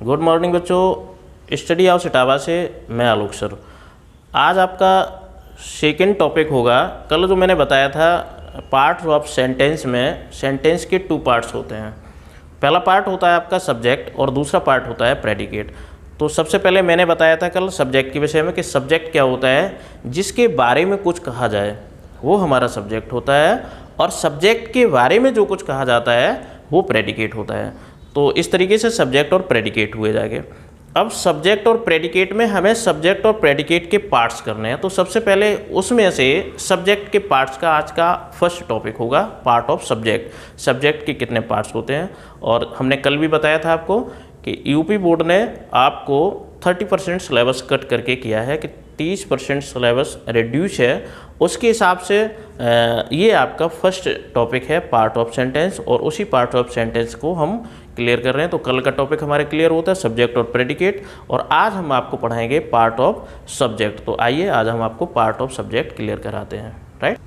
Good morning बच्चों, study house Etawah से मैं आलोक सर। आज आपका सेकंड टॉपिक होगा। कल जो मैंने बताया था पार्ट्स ऑफ सेंटेंस में सेंटेंस के 2 पार्ट्स होते हैं। पहला पार्ट होता है आपका सब्जेक्ट और दूसरा पार्ट होता है प्रेडिकेट। तो सबसे पहले मैंने बताया था कल सब्जेक्ट के विषय में कि सब्जेक्ट क्या होता है, जिसके बारे में कुछ कहा जाए वो हमारा सब्जेक्ट होता है, और सब्जेक्ट के बारे में जो कुछ कहा जाता है वो प्रेडिकेट होता है। तो इस तरीके से सब्जेक्ट और प्रेडिकेट हुए जाके। अब सब्जेक्ट और प्रेडिकेट में हमें सब्जेक्ट और प्रेडिकेट के पार्ट्स करने हैं। तो सबसे पहले उसमें से सब्जेक्ट के पार्ट्स का आज का फर्स्ट टॉपिक होगा, पार्ट ऑफ सब्जेक्ट। सब्जेक्ट के कितने पार्ट्स होते हैं, और हमने कल भी बताया था आपको कि यूपी बोर्ड ने आपको 30% सिलेबस कट करके किया है कि 30% सिलेबस रिड्यूस है। उसके हिसाब से ये आपका फर्स्ट टॉपिक है पार्ट ऑफ सेंटेंस, और उसी पार्ट ऑफ सेंटेंस को हम क्लियर कर रहे हैं। तो कल का टॉपिक हमारे क्लियर होता है सब्जेक्ट और प्रेडिकेट, और आज हम आपको पढ़ाएंगे पार्ट ऑफ सब्जेक्ट। तो आइए आज हम आपको पार्ट ऑफ सब्जेक्ट क्लियर कराते हैं। राइट,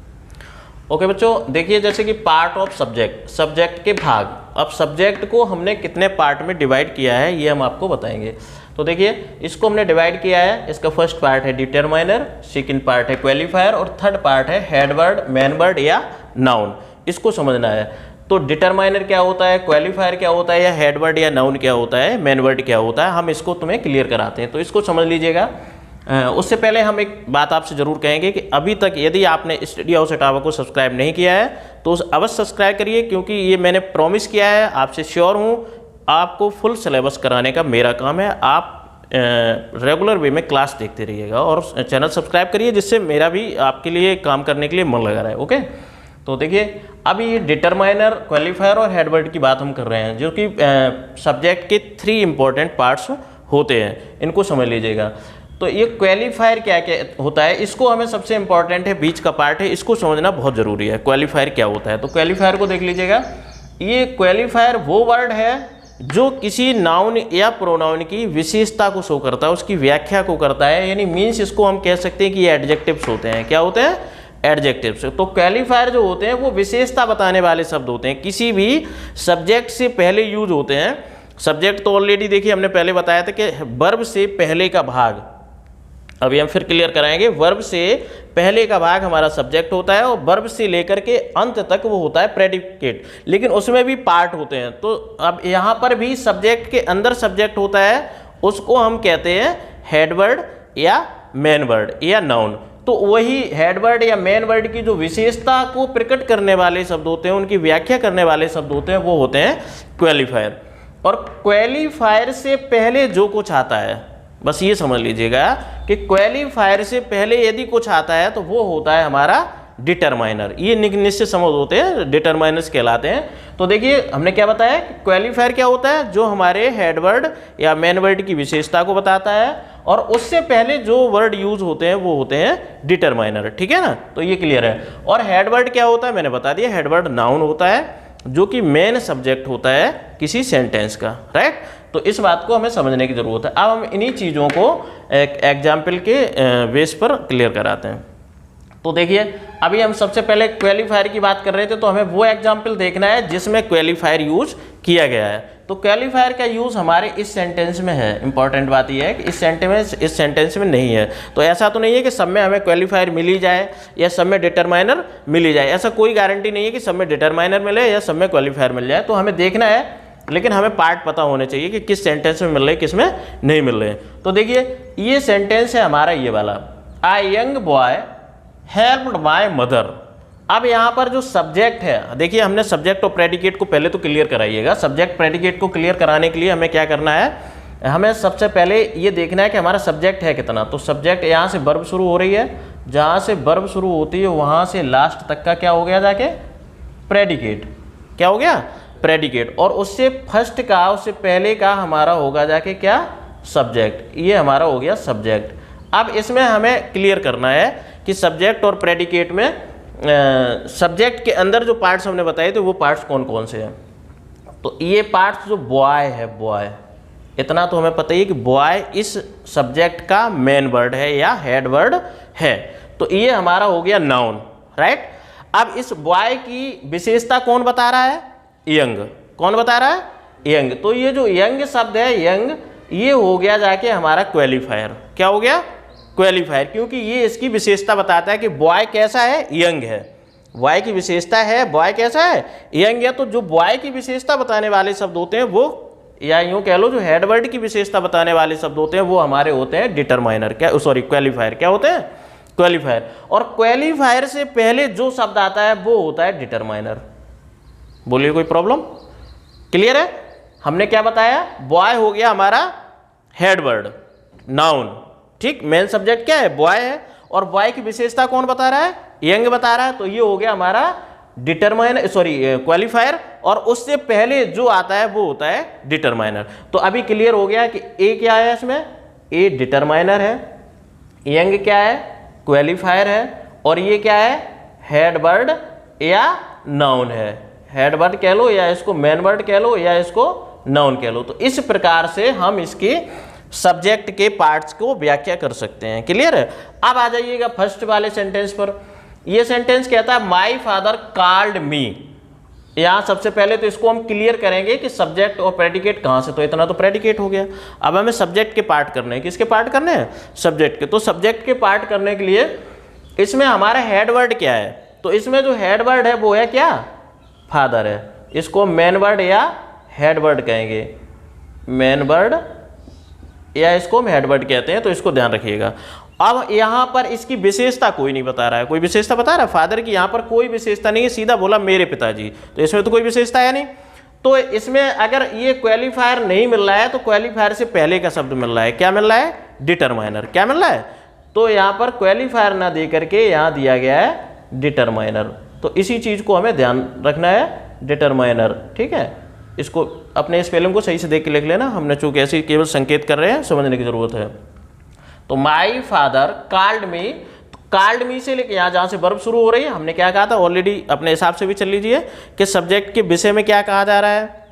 ओके बच्चों, देखिए जैसे कि पार्ट ऑफ सब्जेक्ट, सब्जेक्ट के भाग। अब सब्जेक्ट को हमने कितने पार्ट में डिवाइड किया है ये हम आपको बताएंगे। तो देखिए इसको हमने डिवाइड किया है। इसका फर्स्ट पार्ट है डिटरमाइनर, सेकंड पार्ट है क्वालिफायर, और थर्ड पार्ट है हेड वर्ड, मेन वर्ड या नाउन। इसको समझना है। तो डिटरमाइनर क्या होता है, क्वालिफायर क्या होता है, या हेड वर्ड या नाउन क्या होता है, मेन वर्ड क्या होता है, हम इसको तुम्हें क्लियर कराते हैं। तो इसको समझ लीजिएगा। उससे पहले हम एक बात आपसे ज़रूर कहेंगे कि अभी तक यदि आपने स्टडी हाउस इटावा को सब्सक्राइब नहीं किया है तो अवश्य सब्सक्राइब करिए, क्योंकि ये मैंने प्रॉमिस किया है, आपसे श्योर हूँ आपको फुल सिलेबस कराने का मेरा काम है। आप रेगुलर वे में क्लास देखते रहिएगा और चैनल सब्सक्राइब करिए, जिससे मेरा भी आपके लिए काम करने के लिए मन लगा रहा है। ओके, तो देखिए अभी ये डिटरमाइनर, क्वालिफायर और हेडवर्ड की बात हम कर रहे हैं, जो कि सब्जेक्ट के 3 इंपॉर्टेंट पार्ट्स होते हैं। इनको समझ लीजिएगा। तो ये क्वालिफायर क्या क्या होता है, इसको हमें सबसे इंपॉर्टेंट है, बीच का पार्ट है, इसको समझना बहुत ज़रूरी है। क्वालिफायर क्या होता है, तो क्वालिफायर को देख लीजिएगा। ये क्वालिफायर वो वर्ड है जो किसी नाउन या प्रोनाउन की विशेषता को शो करता है, उसकी व्याख्या को करता है। यानी मीन्स इसको हम कह सकते हैं कि ये एडजेक्टिव्स होते हैं। क्या होते हैं? एडजेक्टिव्स। तो क्वालिफायर जो होते हैं वो विशेषता बताने वाले शब्द होते हैं, किसी भी सब्जेक्ट से पहले यूज होते हैं। सब्जेक्ट तो ऑलरेडी देखिए हमने पहले बताया था कि वर्ब से पहले का भाग, अभी हम फिर क्लियर कराएंगे। वर्ब से पहले का भाग हमारा सब्जेक्ट होता है, और वर्ब से लेकर के अंत तक वो होता है प्रेडिकेट, लेकिन उसमें भी पार्ट होते हैं। तो अब यहाँ पर भी सब्जेक्ट के अंदर सब्जेक्ट होता है, उसको हम कहते हैं हेडवर्ड या मेन वर्ड या नाउन। तो वही हेडवर्ड या मेन वर्ड की जो विशेषता को प्रकट करने वाले शब्द होते हैं, उनकी व्याख्या करने वाले शब्द होते हैं, वो होते हैं क्वालिफायर। और क्वालिफायर से पहले जो कुछ आता है, बस ये समझ लीजिएगा कि क्वालिफायर से पहले यदि कुछ आता है तो वो होता है हमारा डिटरमाइनर। ये निश्चित समझ होते हैं, डिटरमाइनर्स कहलाते हैं। तो देखिए हमने क्या बताया कि क्वालिफायर क्या होता है, जो हमारे हेडवर्ड या मेन वर्ड की विशेषता को बताता है, और उससे पहले जो वर्ड यूज होते हैं वो होते हैं डिटरमाइनर। ठीक है ना, तो ये क्लियर है। और हेडवर्ड क्या होता है, मैंने बता दिया, हेडवर्ड नाउन होता है जो कि मेन सब्जेक्ट होता है किसी सेंटेंस का। राइट, तो इस बात को हमें समझने की जरूरत है। अब हम इन्हीं चीज़ों को एक एग्जाम्पल के बेस पर क्लियर कराते हैं। तो देखिए अभी हम सबसे पहले क्वालिफायर की बात कर रहे थे, तो हमें वो एग्जाम्पल देखना है जिसमें क्वालिफायर यूज किया गया है। तो क्वालिफायर का यूज हमारे इस सेंटेंस में है। इंपॉर्टेंट बात यह है कि इस सेंटेंस में नहीं है। तो ऐसा तो नहीं है कि सब में हमें क्वालिफायर मिल ही जाए या सब में डिटरमाइनर मिल ही जाए। ऐसा कोई गारंटी नहीं है कि सब में डिटरमाइनर मिले या सब में क्वालिफायर मिल जाए। तो हमें देखना है, लेकिन हमें पार्ट पता होने चाहिए कि किस सेंटेंस में मिल रहे, किस में नहीं मिल रहे। तो देखिए ये सेंटेंस है हमारा ये वाला, I young boy helped my mother. अब यहाँ पर जो सब्जेक्ट है, देखिए हमने सब्जेक्ट और प्रेडिकेट को पहले तो क्लियर कराइएगा। सब्जेक्ट प्रेडिकेट को क्लियर कराने के लिए हमें क्या करना है, हमें सबसे पहले ये देखना है कि हमारा सब्जेक्ट है कितना। तो सब्जेक्ट यहाँ से वर्ब शुरू हो रही है, जहाँ से वर्ब शुरू होती है वहाँ से लास्ट तक का क्या हो गया जाके, प्रेडिकेट। क्या हो गया, प्रेडिकेट। और उससे फर्स्ट का, उससे पहले का हमारा होगा जाके क्या, सब्जेक्ट। ये हमारा हो गया सब्जेक्ट। अब इसमें हमें क्लियर करना है कि सब्जेक्ट और प्रेडिकेट में सब्जेक्ट के अंदर जो पार्ट्स हमने बताए थे वो पार्ट्स कौन कौन से हैं। तो ये पार्ट्स जो बॉय है, बॉय, इतना तो हमें पता ही है कि बॉय इस सब्जेक्ट का मेन वर्ड है या हेड वर्ड है। तो ये हमारा हो गया नाउन। राइट, अब इस बॉय की विशेषता कौन बता रहा है, यंग। कौन बता रहा है, यंग। तो ये जो यंग शब्द है, यंग, ये हो गया जाके हमारा क्वालिफायर। क्या हो गया? क्वालिफायर, क्योंकि ये इसकी विशेषता बताता है कि बॉय कैसा है, यंग है। बॉय की विशेषता है, बॉय कैसा है, यंग है। तो जो बॉय की विशेषता बताने वाले शब्द होते हैं वो, या यूँ कह लो जो हेडवर्ड की विशेषता बताने वाले शब्द होते हैं वो हमारे होते हैं डिटरमाइनर, क्या सॉरी क्वालिफायर। क्या होते हैं? क्वालिफायर। और क्वालिफायर से पहले जो शब्द आता है वो होता है डिटरमाइनर। बोलिए कोई प्रॉब्लम? क्लियर है? हमने क्या बताया? बॉय हो गया हमारा हेडवर्ड, नाउन, ठीक। मेन सब्जेक्ट क्या है? बॉय है। और बॉय की विशेषता कौन बता रहा है? यंग बता रहा है। तो ये हो गया हमारा डिटरमाइनर, सॉरी क्वालिफायर। और उससे पहले जो आता है वो होता है डिटरमाइनर। तो अभी क्लियर हो गया कि ए क्या है इसमें? ए डिटरमाइनर है, यंग क्या है? क्वालिफायर है, और ये क्या है? हेडवर्ड या नाउन है। हेडवर्ड कह लो, या इसको मेन वर्ड कह लो, या इसको नाउन कह लो। तो इस प्रकार से हम इसके सब्जेक्ट के पार्ट्स को व्याख्या कर सकते हैं। क्लियर है? अब आ जाइएगा फर्स्ट वाले सेंटेंस पर। ये सेंटेंस कहता है माई फादर कॉल्ड मी। यहाँ सबसे पहले तो इसको हम क्लियर करेंगे कि सब्जेक्ट और प्रेडिकेट कहाँ से। तो इतना तो प्रेडिकेट हो गया। अब हमें सब्जेक्ट के पार्ट करने हैं। किसके पार्ट करने हैं? सब्जेक्ट के। तो सब्जेक्ट के पार्ट करने के लिए इसमें हमारा हेड वर्ड क्या है? तो इसमें जो हेड वर्ड है वो है क्या? फादर है। इसको मेन वर्ड या हेड वर्ड कहेंगे, मेन वर्ड, या इसको हम हेड वर्ड कहते हैं। तो इसको ध्यान रखिएगा। अब यहाँ पर इसकी विशेषता कोई नहीं बता रहा है। कोई विशेषता बता रहा है? फादर की यहाँ पर कोई विशेषता नहीं है, सीधा बोला मेरे पिताजी। तो इसमें तो कोई विशेषता है नहीं। तो इसमें अगर ये क्वालिफायर नहीं मिल रहा है तो क्वालिफायर से पहले का शब्द मिल रहा है। क्या मिल रहा है? डिटरमाइनर। क्या मिल रहा है? तो यहाँ पर क्वालिफायर ना दे करके यहाँ दिया गया है डिटरमाइनर। तो इसी चीज़ को हमें ध्यान रखना है, डिटरमाइनर। ठीक है? इसको अपने स्पेलिंग को सही से देख के लिख लेना। हमने चूंकि ऐसे केवल संकेत कर रहे हैं, समझने की जरूरत है। तो my father called me, called me से लेके यहाँ जहाँ से वर्ब शुरू हो रही है, हमने क्या कहा था ऑलरेडी, अपने हिसाब से भी चल लीजिए कि सब्जेक्ट के विषय में क्या कहा जा रहा है।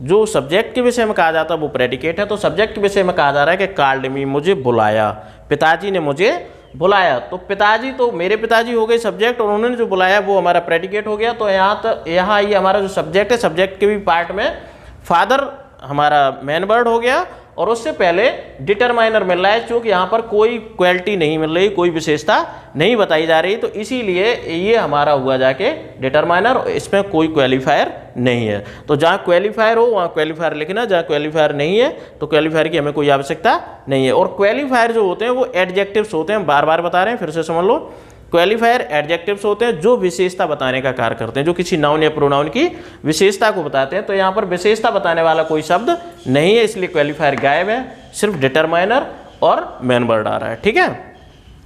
जो सब्जेक्ट के विषय में कहा जाता है वो प्रेडिकेट है। तो सब्जेक्ट के विषय में कहा जा रहा है कि कॉल्ड मी, मुझे बुलाया, पिताजी ने मुझे बुलाया। तो पिताजी तो मेरे पिताजी हो गए सब्जेक्ट, और उन्होंने जो बुलाया वो हमारा प्रेडिकेट हो गया। तो यहाँ ये हमारा जो सब्जेक्ट है, सब्जेक्ट के भी पार्ट में फादर हमारा मेन वर्ड हो गया, और उससे पहले डिटरमाइनर मिल रहा है। चूंकि यहाँ पर कोई क्वालिटी नहीं मिल रही, कोई विशेषता नहीं बताई जा रही, तो इसीलिए ये हमारा हुआ जाके डिटरमाइनर। इसमें कोई क्वालिफायर नहीं है। तो जहाँ क्वालिफायर हो वहाँ क्वालिफायर लिखना, जहाँ क्वालिफायर नहीं है तो क्वालिफायर की हमें कोई आवश्यकता नहीं है। और क्वालिफायर जो होते हैं वो एडजेक्टिव्स होते हैं। बार बार बता रहे हैं, फिर से समझ लो। क्वालिफायर एडजेक्टिव्स होते हैं जो विशेषता बताने का कार्य करते हैं, जो किसी नाउन या प्रोनाउन की विशेषता को बताते हैं। तो यहाँ पर विशेषता बताने वाला कोई शब्द नहीं है, इसलिए क्वालिफायर गायब है। सिर्फ डिटरमाइनर और मेन वर्ड आ रहा है। ठीक है?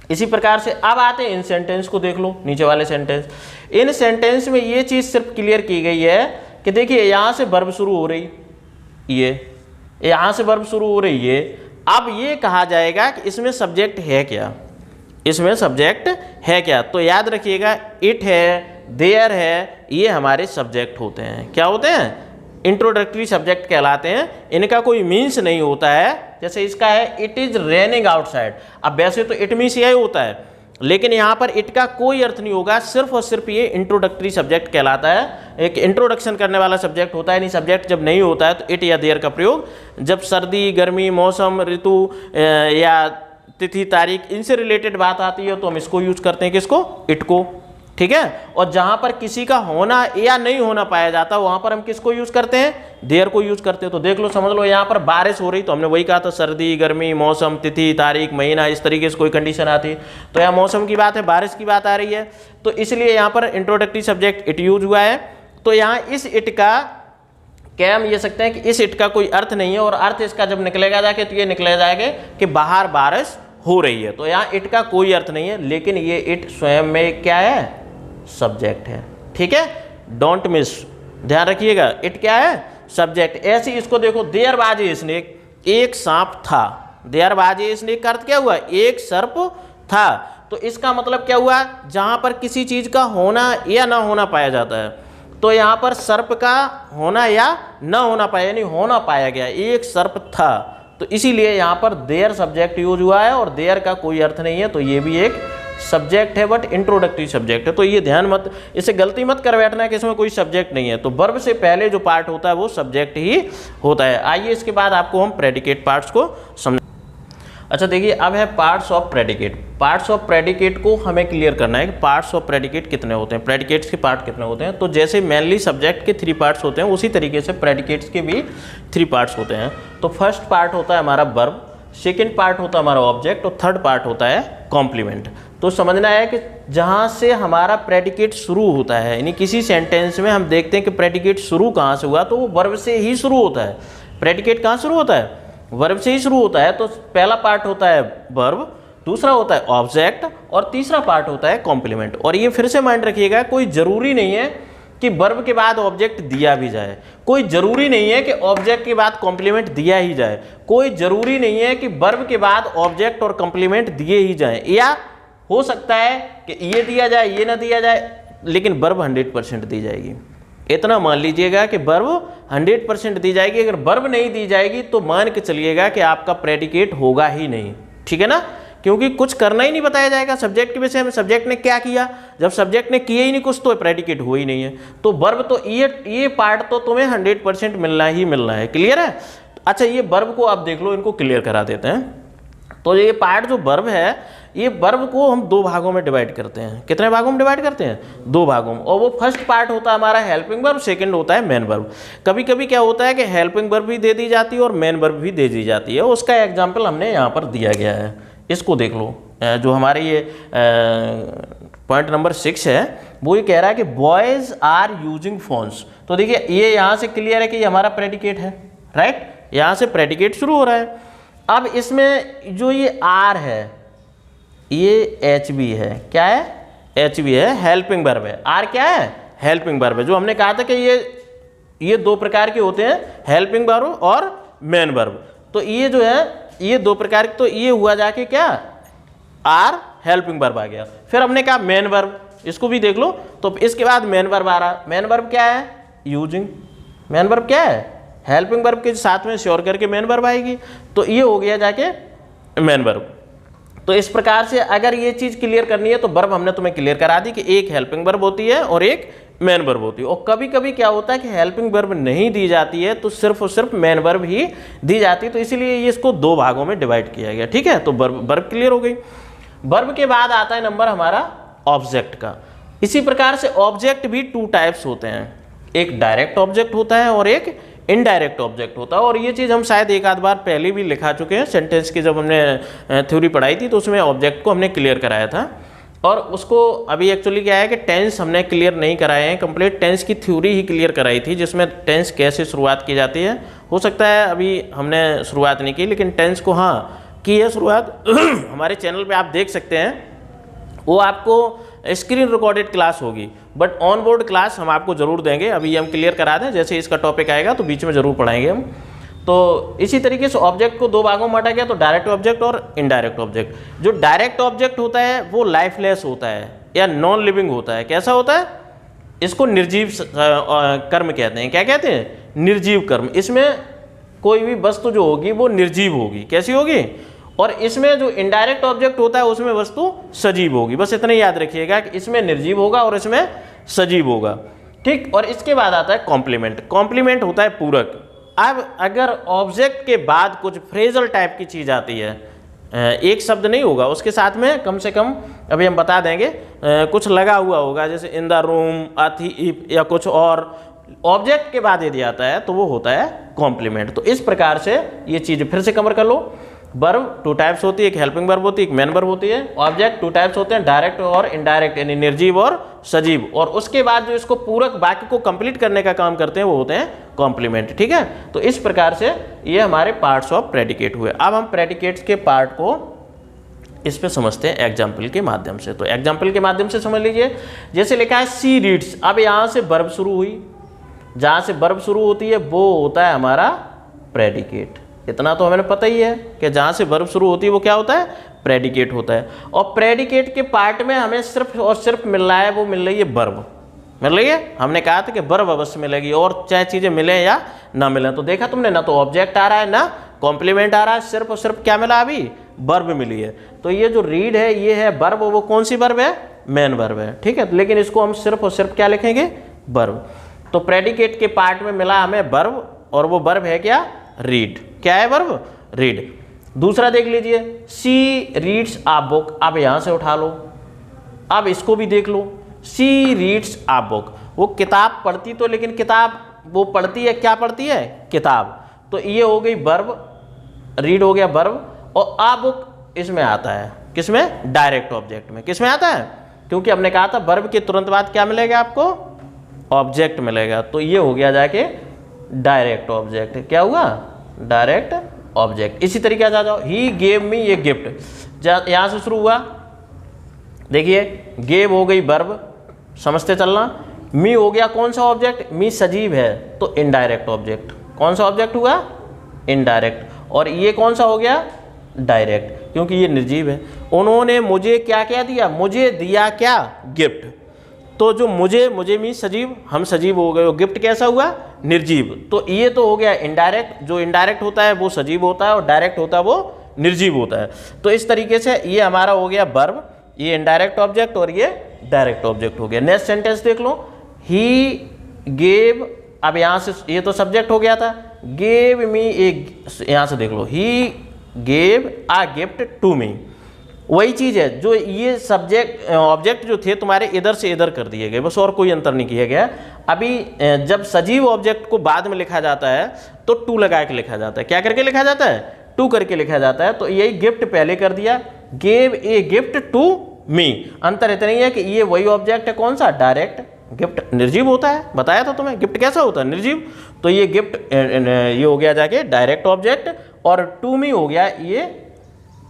इसी प्रकार से अब आते हैं इन सेंटेंस को देख लो, नीचे वाले सेंटेंस। इन सेंटेंस में ये चीज़ सिर्फ क्लियर की गई है कि देखिए यहाँ से वर्ब शुरू हो रही, ये यहाँ से वर्ब शुरू हो रही है। अब ये कहा जाएगा कि इसमें सब्जेक्ट है क्या, इसमें सब्जेक्ट है क्या। तो याद रखिएगा, इट है, देयर है, ये हमारे सब्जेक्ट होते हैं। क्या होते हैं? इंट्रोडक्टरी सब्जेक्ट कहलाते हैं। इनका कोई मीन्स नहीं होता है। जैसे इसका है इट इज रेनिंग आउटसाइड। अब वैसे तो इट मीन्स यही होता है, लेकिन यहाँ पर इट का कोई अर्थ नहीं होगा। सिर्फ और सिर्फ ये इंट्रोडक्टरी सब्जेक्ट कहलाता है। एक इंट्रोडक्शन करने वाला सब्जेक्ट होता है। नहीं, सब्जेक्ट जब नहीं होता है तो इट या देयर का प्रयोग जब सर्दी, गर्मी, मौसम, ऋतु या तिथि, तारीख, इनसे रिलेटेड बात आती है तो हम इसको यूज करते हैं। किसको? इट को। ठीक है? और जहां पर किसी का होना या नहीं होना पाया जाता वहां पर हम किसको यूज करते हैं? देयर को यूज करते हैं। तो देख लो, समझ लो, यहाँ पर बारिश हो रही तो हमने वही कहा था, सर्दी, गर्मी, मौसम, तिथि, तारीख, महीना, इस तरीके से कोई कंडीशन आती है। तो यहाँ मौसम की बात है, बारिश की बात आ रही है, तो इसलिए यहाँ पर इंट्रोडक्टरी सब्जेक्ट इट यूज हुआ है। तो यहाँ इस इट का क्या हम ये सकते हैं कि इस इट का कोई अर्थ नहीं है, और अर्थ इसका जब निकलेगा जाके तो ये निकले जाएगा कि बाहर बारिश हो रही है। तो यहाँ इट का कोई अर्थ नहीं है, लेकिन ये इट स्वयं में क्या है? सब्जेक्ट है। ठीक है? डोंट मिस, ध्यान रखिएगा, इट क्या है? सब्जेक्ट। ऐसे इसको देखो, देयर वाज ए स्नेक, एक सांप था। देयर वाज ए स्नेक का अर्थ क्या हुआ? एक सर्प था। तो इसका मतलब क्या हुआ? जहां पर किसी चीज का होना या ना होना पाया जाता है, तो यहाँ पर सर्प का होना या ना होना पाया, यानी होना पाया गया, एक सर्प था। तो इसीलिए यहाँ पर देयर सब्जेक्ट यूज हुआ है, और देयर का कोई अर्थ नहीं है। तो ये भी एक सब्जेक्ट है बट इंट्रोडक्टरी सब्जेक्ट है, तो ये ध्यान मत, इसे गलती मत कर बैठना है कि इसमें कोई सब्जेक्ट नहीं है। तो वर्ब से पहले जो पार्ट होता है वो सब्जेक्ट ही होता है। आइए इसके बाद आपको हम प्रेडिकेट पार्ट्स को समझ। अच्छा देखिए, अब है parts of predicate. Parts of predicate को हमें क्लियर करना है कि पार्ट्स ऑफ प्रेडिकेट कितने होते हैं, प्रेडिकेट्स के पार्ट कितने होते हैं। तो जैसे मेनली सब्जेक्ट के 3 पार्ट्स होते हैं, उसी तरीके से प्रेडिकेट्स के भी 3 पार्ट्स होते हैं। तो फर्स्ट पार्ट होता है हमारा वर्ब, सेकेंड पार्ट होता है हमारा ऑब्जेक्ट और थर्ड पार्ट होता है कॉम्प्लीमेंट। तो समझना है कि जहाँ से हमारा प्रेडिकेट शुरू होता है, यानी किसी सेंटेंस में हम देखते हैं कि प्रेडिकेट शुरू कहाँ से हुआ, तो वो वर्ब से ही शुरू होता है। प्रेडिकेट कहाँ शुरू होता है? वर्ब से ही शुरू होता है। तो पहला पार्ट होता है वर्ब, दूसरा होता है ऑब्जेक्ट और तीसरा पार्ट होता है कॉम्प्लीमेंट। और ये फिर से माइंड रखिएगा, कोई ज़रूरी नहीं है कि वर्ब के बाद ऑब्जेक्ट दिया भी जाए, कोई ज़रूरी नहीं है कि ऑब्जेक्ट के बाद कॉम्प्लीमेंट दिया ही जाए, कोई ज़रूरी नहीं है कि वर्ब के बाद ऑब्जेक्ट और कॉम्प्लीमेंट दिए ही जाए, या हो सकता है कि ये दिया जाए ये ना दिया जाए, लेकिन वर्ब 100% दी जाएगी। इतना मान लीजिएगा कि वर्ब 100% दी जाएगी। अगर वर्ब नहीं दी जाएगी तो मान के चलिएगा कि आपका प्रेडिकेट होगा ही नहीं, ठीक है ना, क्योंकि कुछ करना ही नहीं बताया जाएगा सब्जेक्ट के विषय में। सब्जेक्ट ने क्या किया, जब सब्जेक्ट ने किया ही नहीं कुछ तो प्रेडिकेट हो ही नहीं है। तो वर्ब तो ये पार्ट तो तुम्हें 100% मिलना ही मिलना है। क्लियर है? अच्छा, ये वर्ब को आप देख लो, इनको क्लियर करा देते हैं। तो ये पार्ट जो वर्ब है, ये वर्ब को हम 2 भागों में डिवाइड करते हैं। कितने भागों में डिवाइड करते हैं? 2 भागों में। और वो फर्स्ट पार्ट होता है हमारा हेल्पिंग वर्ब, सेकंड होता है मेन वर्ब। कभी कभी क्या होता है कि हेल्पिंग वर्ब भी दे दी जाती है और मेन वर्ब भी दे दी जाती है। उसका एग्जाम्पल हमने यहाँ पर दिया गया है, इसको देख लो। जो हमारे ये पॉइंट नंबर 6 है, वो ये कह रहा है कि बॉयज़ आर यूजिंग फोन्स। तो देखिए, ये यहाँ से क्लियर है कि ये हमारा प्रेडिकेट है, राइट? यहाँ से प्रेडिकेट शुरू हो रहा है। अब इसमें जो ये आर है, ये एच बी है। क्या है? एच बी है, हेल्पिंग वर्ब है। आर क्या है? हेल्पिंग वर्ब है। जो हमने कहा था कि ये 2 प्रकार के होते हैं, हेल्पिंग वर्ब और मेन वर्ब। तो ये जो है ये 2 प्रकार के, तो ये हुआ जाके क्या, आर हेल्पिंग वर्ब आ गया। फिर हमने कहा मेन वर्ब, इसको भी देख लो। तो इसके बाद मेन वर्ब आ रहा। मेन वर्ब क्या है? यूजिंग। मेन वर्ब क्या है? हेल्पिंग वर्ब के साथ में श्योर करके मेन वर्ब आएगी। तो ये हो गया जाके मेन वर्ब। तो इस प्रकार से अगर ये चीज़ क्लियर करनी है तो वर्ब हमने तुम्हें क्लियर करा दी कि एक हेल्पिंग वर्ब होती है और एक मेन वर्ब होती है। और कभी कभी क्या होता है कि हेल्पिंग वर्ब नहीं दी जाती है, तो सिर्फ और सिर्फ मेन वर्ब ही दी जाती है। तो इसीलिए ये इसको 2 भागों में डिवाइड किया गया, ठीक है। तो वर्ब क्लियर हो गई। वर्ब के बाद आता है नंबर हमारा ऑब्जेक्ट का। इसी प्रकार से ऑब्जेक्ट भी 2 टाइप्स होते हैं, एक डायरेक्ट ऑब्जेक्ट होता है और एक इनडायरेक्ट ऑब्जेक्ट होता है। और ये चीज़ हम शायद एक आध बार पहले भी लिखा चुके हैं। सेंटेंस की जब हमने थ्योरी पढ़ाई थी तो उसमें ऑब्जेक्ट को हमने क्लियर कराया था। और उसको अभी एक्चुअली क्या है कि टेंस हमने क्लियर नहीं कराए हैं, कंप्लीट टेंस की थ्योरी ही क्लियर कराई थी, जिसमें टेंस कैसे शुरुआत की जाती है। हो सकता है अभी हमने शुरुआत नहीं की, लेकिन टेंस को हाँ की है शुरुआत। हमारे चैनल पे आप देख सकते हैं, वो आपको स्क्रीन रिकॉर्डेड क्लास होगी, बट ऑन बोर्ड क्लास हम आपको जरूर देंगे। अभी ये हम क्लियर करा दें, जैसे इसका टॉपिक आएगा तो बीच में जरूर पढ़ाएंगे हम। तो इसी तरीके से ऑब्जेक्ट को 2 भागों में बांटा गया, तो डायरेक्ट ऑब्जेक्ट और इनडायरेक्ट ऑब्जेक्ट। जो डायरेक्ट ऑब्जेक्ट होता है वो लाइफलेस होता है या नॉन लिविंग होता है। कैसा होता है? इसको निर्जीव कर्म कहते हैं। क्या कहते हैं? निर्जीव कर्म। इसमें कोई भी वस्तु जो होगी वो निर्जीव होगी। कैसी होगी? और इसमें जो इनडायरेक्ट ऑब्जेक्ट होता है उसमें वस्तु सजीव होगी। बस इतना ही याद रखिएगा कि इसमें निर्जीव होगा और इसमें सजीव होगा, ठीक। और इसके बाद आता है कॉम्प्लीमेंट। कॉम्प्लीमेंट होता है पूरक। अब अगर ऑब्जेक्ट के बाद कुछ फ्रेजल टाइप की चीज़ आती है, एक शब्द नहीं होगा, उसके साथ में कम से कम अभी हम बता देंगे कुछ लगा हुआ होगा, जैसे इन द रूम, अथी, इफ या कुछ और। ऑब्जेक्ट के बाद यदि आता है तो वो होता है कॉम्प्लीमेंट। तो इस प्रकार से ये चीज़ फिर से कवर कर लो। वर्ब 2 टाइप्स होती है, एक हेल्पिंग वर्ब होती है, एक मेन वर्ब होती है। ऑब्जेक्ट 2 टाइप्स होते हैं, डायरेक्ट और इनडायरेक्ट, यानी निर्जीव और सजीव। और उसके बाद जो इसको पूरक वाक्य को कंप्लीट करने का काम करते हैं वो होते हैं कॉम्प्लीमेंट, ठीक है। तो इस प्रकार से ये हमारे पार्ट्स ऑफ प्रेडिकेट हुए। अब हम प्रेडिकेट्स के पार्ट को इस पे समझते हैं एग्जाम्पल के माध्यम से। तो एग्जाम्पल के माध्यम से समझ लीजिए, जैसे लिखा है सी रीड्स। अब यहाँ से वर्ब शुरू हुई, जहाँ से वर्ब शुरू होती है वो होता है हमारा प्रेडिकेट। इतना तो हमें पता ही है कि जहाँ से वर्ब शुरू होती है वो क्या होता है? प्रेडिकेट होता है। और प्रेडिकेट के पार्ट में हमें सिर्फ और सिर्फ मिल रहा है, वो मिल रही है वर्ब, मिल रही है। हमने कहा था कि वर्ब अवश्य मिलेगी, और चाहे चीज़ें मिले या ना मिले। तो देखा तुमने, ना तो ऑब्जेक्ट आ रहा है ना कॉम्प्लीमेंट आ रहा है, सिर्फ और सिर्फ क्या मिला? अभी वर्ब मिली है। तो ये जो रीड है ये है वर्ब, वो कौन सी वर्ब है? मेन वर्ब है, ठीक है। लेकिन इसको हम सिर्फ और सिर्फ क्या लिखेंगे? वर्ब। तो प्रेडिकेट के पार्ट में मिला हमें वर्ब, और वो वर्ब है क्या? रीड। क्या है वर्ब? रीड। दूसरा देख लीजिए, सी रीड्स आ बुक। अब यहां से उठा लो, अब इसको भी देख लो, सी रीड्स आ बुक। वो किताब पढ़ती तो, लेकिन किताब वो पढ़ती है, क्या पढ़ती है? किताब। तो ये हो गई वर्ब, रीड हो गया वर्ब, और आ बुक इसमें आता है, किसमें? डायरेक्ट ऑब्जेक्ट में। किसमें आता है? क्योंकि हमने कहा था वर्ब के तुरंत बाद क्या मिलेगा आपको? ऑब्जेक्ट मिलेगा। तो ये हो गया जाके डायरेक्ट ऑब्जेक्ट। क्या हुआ? Direct object. इसी तरीके से आ जाओ, he gave me a gift. यहां से शुरू हुआ, देखिए गेव हो गई वर्ब, समझते चलना। मी हो गया कौन सा ऑब्जेक्ट? मी सजीव है, तो इनडायरेक्ट ऑब्जेक्ट। कौन सा ऑब्जेक्ट हुआ? इनडायरेक्ट। और ये कौन सा हो गया? डायरेक्ट, क्योंकि ये निर्जीव है। उन्होंने मुझे क्या क्या दिया? मुझे दिया क्या? गिफ्ट। तो जो मुझे मी सजीव, हम सजीव हो गए, गिफ्ट कैसा हुआ? निर्जीव। तो ये तो हो गया इनडायरेक्ट। जो इनडायरेक्ट होता है वो सजीव होता है, और डायरेक्ट होता है वो निर्जीव होता है। तो इस तरीके से ये हमारा हो गया वर्ब, ये इनडायरेक्ट ऑब्जेक्ट और ये डायरेक्ट ऑब्जेक्ट हो गया। नेक्स्ट सेंटेंस देख लो, ही गेव। अब यहाँ से ये तो सब्जेक्ट हो गया था, गेव मी ए, यहाँ से देख लो, he gave a gift to me. वही चीज़ है, जो ये सब्जेक्ट ऑब्जेक्ट जो थे तुम्हारे इधर से इधर कर दिए गए, बस और कोई अंतर नहीं किया गया। अभी जब सजीव ऑब्जेक्ट को बाद में लिखा जाता है तो टू लगा के लिखा जाता है। क्या करके लिखा जाता है? टू करके लिखा जाता है। तो यही गिफ्ट पहले कर दिया, gave a gift to me. अंतर इतना ही है कि ये वही ऑब्जेक्ट है, कौन सा? डायरेक्ट। गिफ्ट निर्जीव होता है, बताया था तुम्हें, गिफ्ट कैसा होता है? निर्जीव। तो ये गिफ्ट ये हो गया जाके डायरेक्ट ऑब्जेक्ट, और टू मी हो गया ये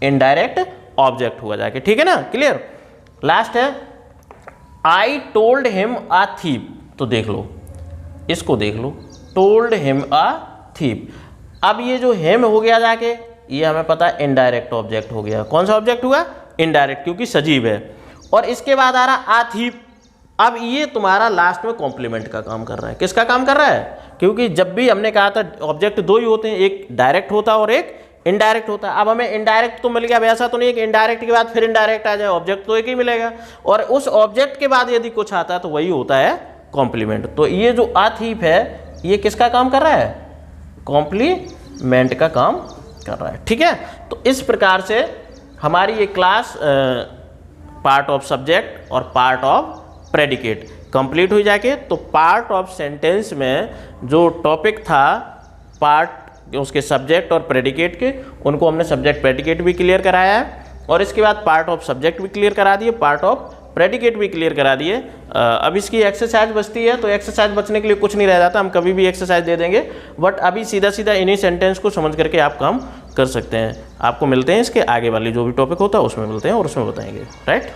इनडायरेक्ट ऑब्जेक्ट हुआ जाके, ठीक है ना? क्लियर। लास्ट है, I told him a thief. तो देख लो, इसको देख लो, टोल्ड हिम अ थीप। अब ये जो हिम हो गया जाके, ये हमें पता है इनडायरेक्ट ऑब्जेक्ट हो गया। कौन सा ऑब्जेक्ट हुआ? इनडायरेक्ट, क्योंकि सजीव है। और इसके बाद आ रहा आ थीप। अब ये तुम्हारा लास्ट में कॉम्प्लीमेंट का काम कर रहा है। किसका काम कर रहा है? क्योंकि जब भी हमने कहा था ऑब्जेक्ट दो ही होते हैं, एक डायरेक्ट होता है और एक इनडायरेक्ट होता है। अब हमें इनडायरेक्ट तो मिल गया, ऐसा तो नहीं है कि इनडायरेक्ट के बाद फिर इनडायरेक्ट आ जाए, ऑब्जेक्ट तो एक ही मिलेगा। और उस ऑब्जेक्ट के बाद यदि कुछ आता है तो वही होता है कॉम्प्लीमेंट। तो ये जो आ थीप है, ये किसका काम कर रहा है? कॉम्प्लीमेंट का काम कर रहा है, ठीक है। तो इस प्रकार से हमारी ये क्लास पार्ट ऑफ सब्जेक्ट और पार्ट ऑफ प्रेडिकेट कंप्लीट हो जाके। तो पार्ट ऑफ सेंटेंस में जो टॉपिक था, पार्ट उसके सब्जेक्ट और प्रेडिकेट के, उनको हमने सब्जेक्ट प्रेडिकेट भी क्लियर कराया है, और इसके बाद पार्ट ऑफ सब्जेक्ट भी क्लियर करा दिए, पार्ट ऑफ प्रेडिकेट भी क्लियर करा दिए। अब इसकी एक्सरसाइज बचती है, तो एक्सरसाइज बचने के लिए कुछ नहीं रह जाता, हम कभी भी एक्सरसाइज दे देंगे। बट अभी सीधा सीधा इन्हीं सेंटेंस को समझ करके आप काम कर सकते हैं। आपको मिलते हैं इसके आगे वाली जो भी टॉपिक होता है उसमें मिलते हैं और उसमें बताएंगे, राइट।